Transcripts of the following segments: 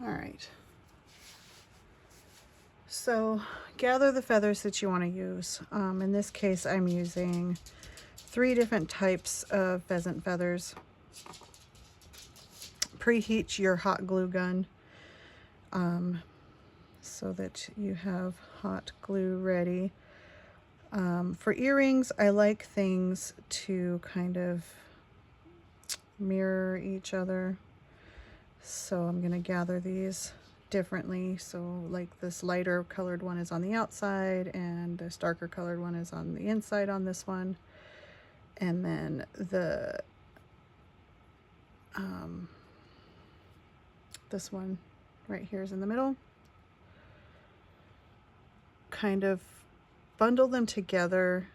All right. So gather the feathers that you want to use. In this case, I'm using 3 different types of pheasant feathers. Preheat your hot glue gun so that you have hot glue ready. For earrings, I like things to kind of mirror each other. So I'm going to gather these differently. So like this lighter colored one is on the outside and this darker colored one is on the inside on this one. And then the this one right here is in the middle. Kind of bundle them together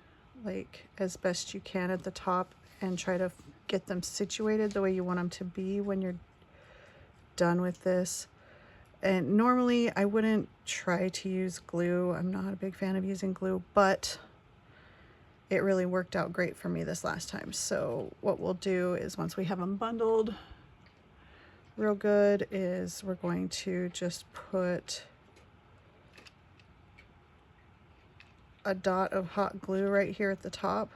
like as best you can at the top and try to get them situated the way you want them to be when you're done with this. And normally I wouldn't try to use glue. I'm not a big fan of using glue, but it really worked out great for me this last time. So what we'll do is once we have them bundled real good is we're going to just put a dot of hot glue right here at the top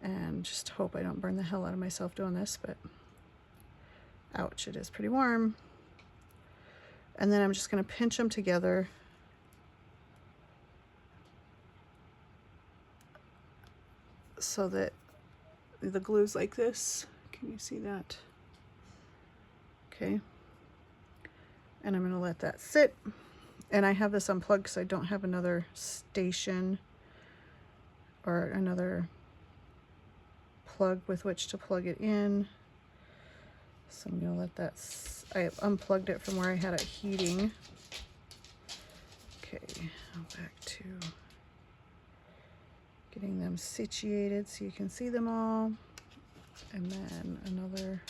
and just hope I don't burn the hell out of myself doing this, but ouch, it is pretty warm. And then I'm just going to pinch them together so that the glue's like this. Can you see that? Okay. And I'm going to let that sit. And I have this unplugged because I don't have another station or another plug with which to plug it in. So I'm going to let that, I unplugged it from where I had it heating. Okay, back to getting them situated so you can see them all. And then another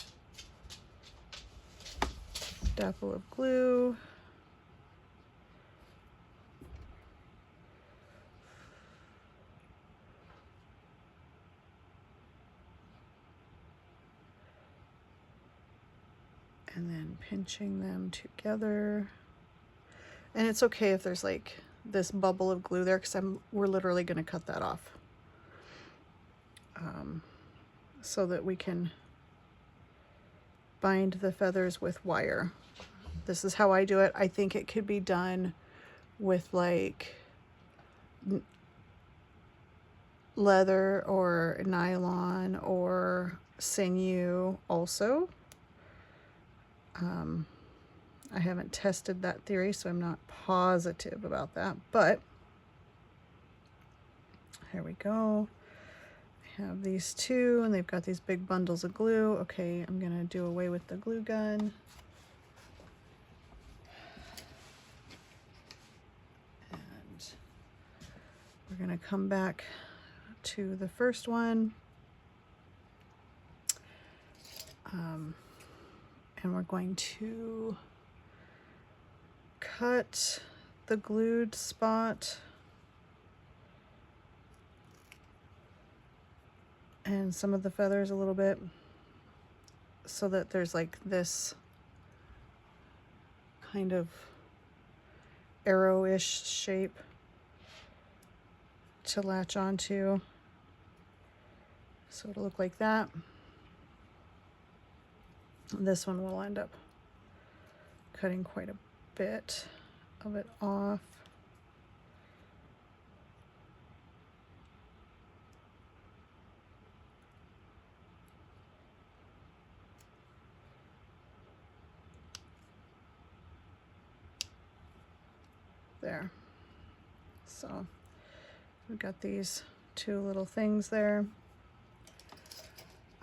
dapple of glue. And then pinching them together. And it's okay if there's like this bubble of glue there because we're literally going to cut that off so that we can bind the feathers with wire. This is how I do it. I think it could be done with like leather or nylon or sinew also. I haven't tested that theory, so I'm not positive about that, but here we go. I have these two and they've got these big bundles of glue. Okay, I'm gonna do away with the glue gun. And we're gonna come back to the first one. And we're going to cut the glued spot and some of the feathers a little bit so that there's like this kind of arrow-ish shape to latch onto. So it'll look like that. This one will end up cutting quite a bit of it off. There. So we've got these two little things there.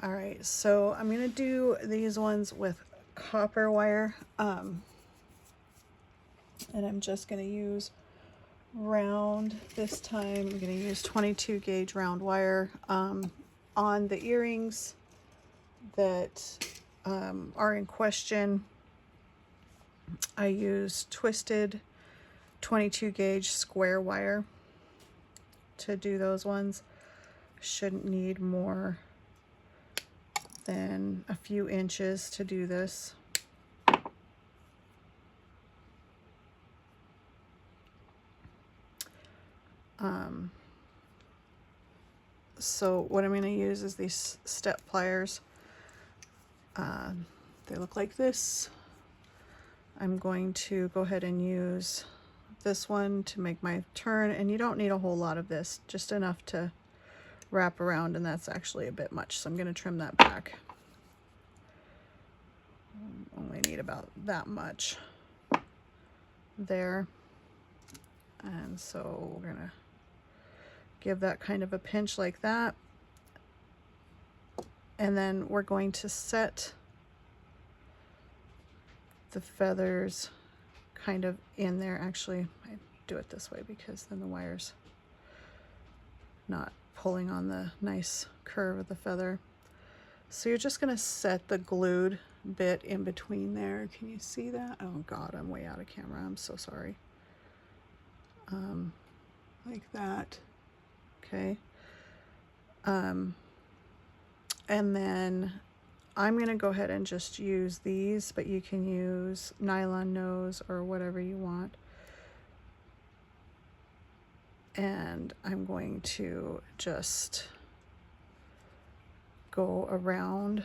All right, so I'm gonna do these ones with copper wire, and I'm just gonna use round this time. I'm gonna use 22 gauge round wire. On the earrings that are in question, I use twisted 22 gauge square wire to do those ones. Shouldn't need more than a few inches to do this. So what I'm going to use is these step pliers. They look like this. I'm going to go ahead and use this one to make my turn, and you don't need a whole lot of this, just enough to wrap around, and that's actually a bit much, so I'm going to trim that back. Only need about that much there, and so we're going to give that kind of a pinch like that, and then we're going to set the feathers kind of in there. Actually, I do it this way because then the wire's not pulling on the nice curve of the feather. So you're just going to set the glued bit in between there. Can you see that? Oh God, I'm way out of camera. I'm so sorry. Like that. Okay. And then I'm going to go ahead and just use these, but you can use nylon nose or whatever you want. And I'm going to just go around.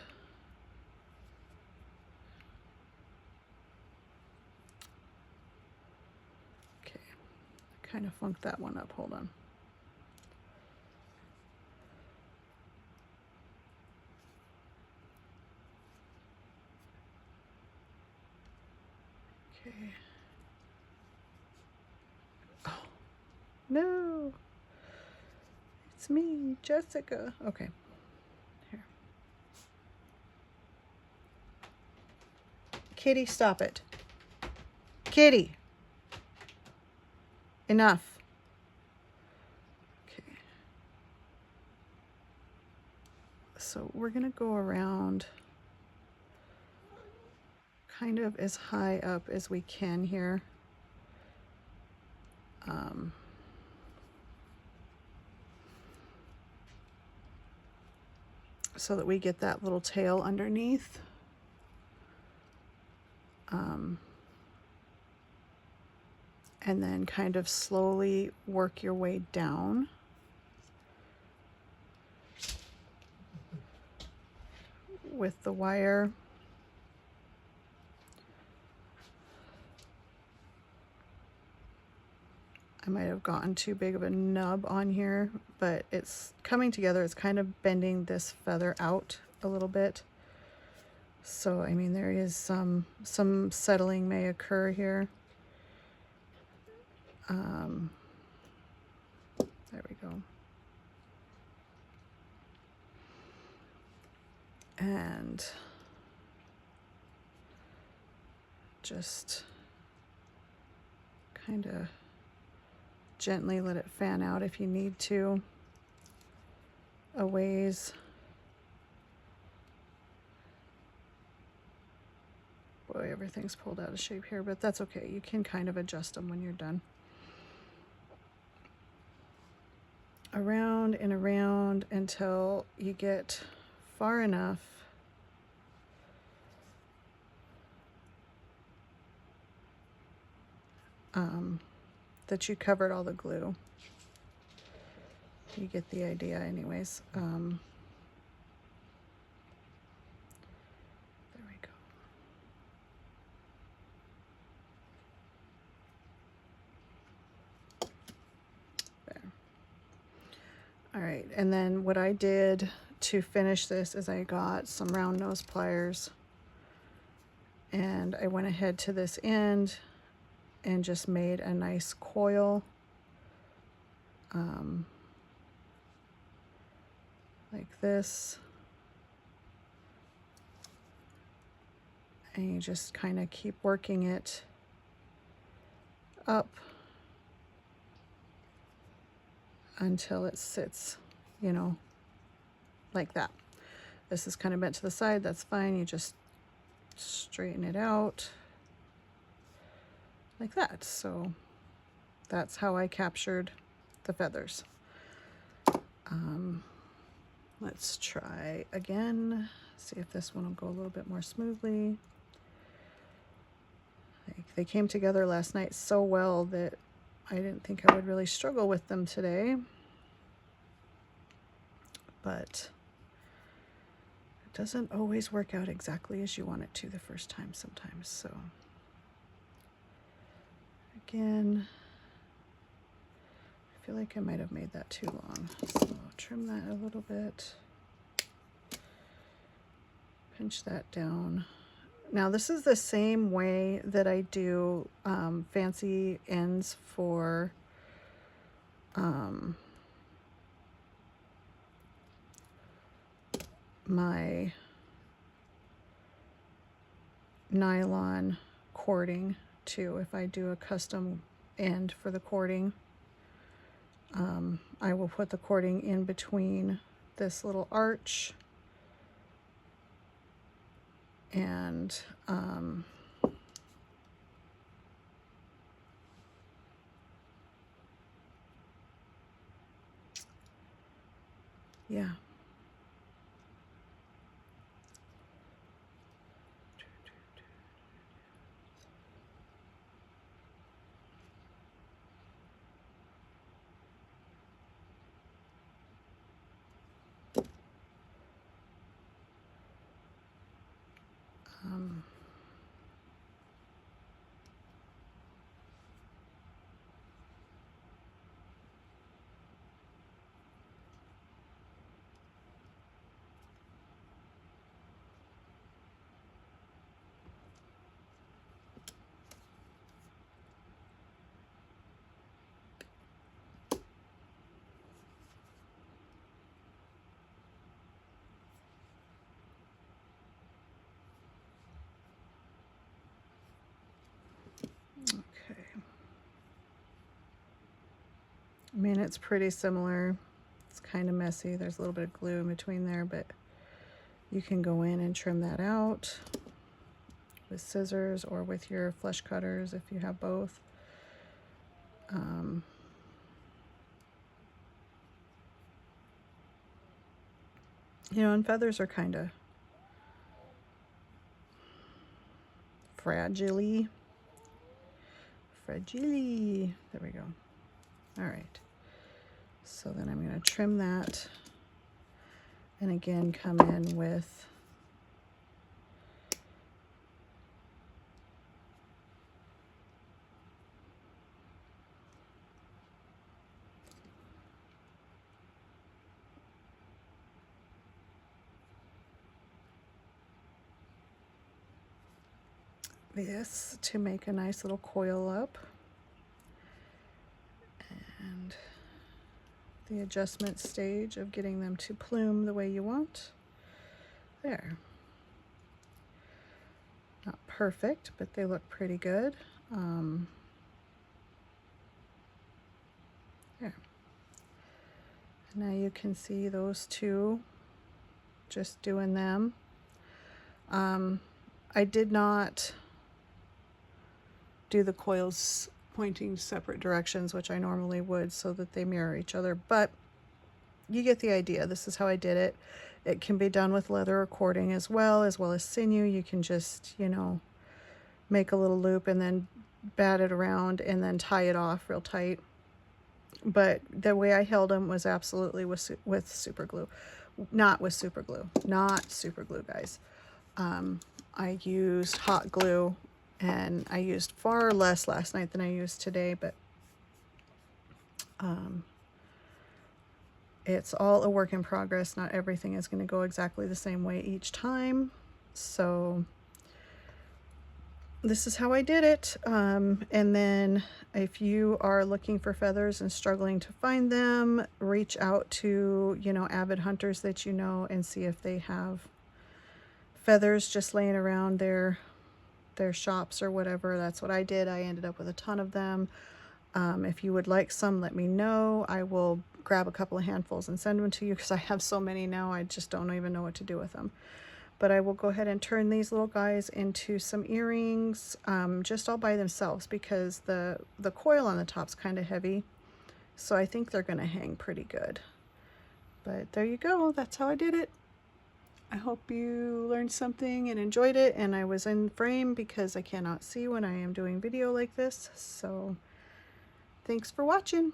Okay, I kind of funked that one up. Hold on. Okay. Oh, no. It's me, Jessica. Okay. Here. Kitty, stop it. Kitty. Enough. Okay. So we're going to go around kind of as high up as we can here. So that we get that little tail underneath. And then kind of slowly work your way down. With the wire. I might have gotten too big of a nub on here, but it's coming together. It's kind of bending this feather out a little bit. So, I mean, there is some settling may occur here. There we go. And just kind of gently let it fan out if you need to, a ways. Boy, everything's pulled out of shape here, but that's okay. You can kind of adjust them when you're done. Around and around until you get far enough that you covered all the glue. You get the idea anyways. There we go. There. All right, and then what I did to finish this is I got some round nose pliers and I went ahead to this end and just made a nice coil, like this, and you just kind of keep working it up until it sits, you know, like that. This is kind of bent to the side, that's fine. You just straighten it out like that. So that's how I captured the feathers. Let's try again, see if this one will go a little bit more smoothly. Like, they came together last night so well that I didn't think I would really struggle with them today, but it doesn't always work out exactly as you want it to the first time sometimes. So again, I feel like I might have made that too long. So I'll trim that a little bit. Pinch that down. Now this is the same way that I do fancy ends for my nylon cording too. If I do a custom end for the cording, I will put the cording in between this little arch and yeah. Okay. I mean, it's pretty similar. It's kind of messy. There's a little bit of glue in between there, but you can go in and trim that out with scissors or with your flush cutters if you have both. You know, and feathers are kind of fragile-y. Fragile-y. There we go. All right. So then I'm going to trim that and again come in with this to make a nice little coil up, and the adjustment stage of getting them to plume the way you want. There. Not perfect, but they look pretty good. There. And now you can see those two, just doing them. I did not do the coils pointing separate directions, which I normally would, so that they mirror each other, but you get the idea. This is how I did it. It can be done with leather or cording as well as sinew. You can just, you know, make a little loop and then bat it around and then tie it off real tight. But the way I held them was absolutely with super glue. Not with super glue. Not super glue, guys. I used hot glue, and I used far less last night than I used today, but it's all a work in progress. Not everything is going to go exactly the same way each time. So this is how I did it. And then if you are looking for feathers and struggling to find them, reach out to, you know, avid hunters that you know and see if they have feathers just laying around their shops or whatever. That's what I did. I ended up with a ton of them. If you would like some, let me know. I will grab a couple of handfuls and send them to you because I have so many now. I just don't even know what to do with them. But I will go ahead and turn these little guys into some earrings, just all by themselves, because the coil on the top's kind of heavy. So I think they're going to hang pretty good. But there you go. That's how I did it. I hope you learned something and enjoyed it. And I was in frame because I cannot see when I am doing video like this. So Thanks for watching.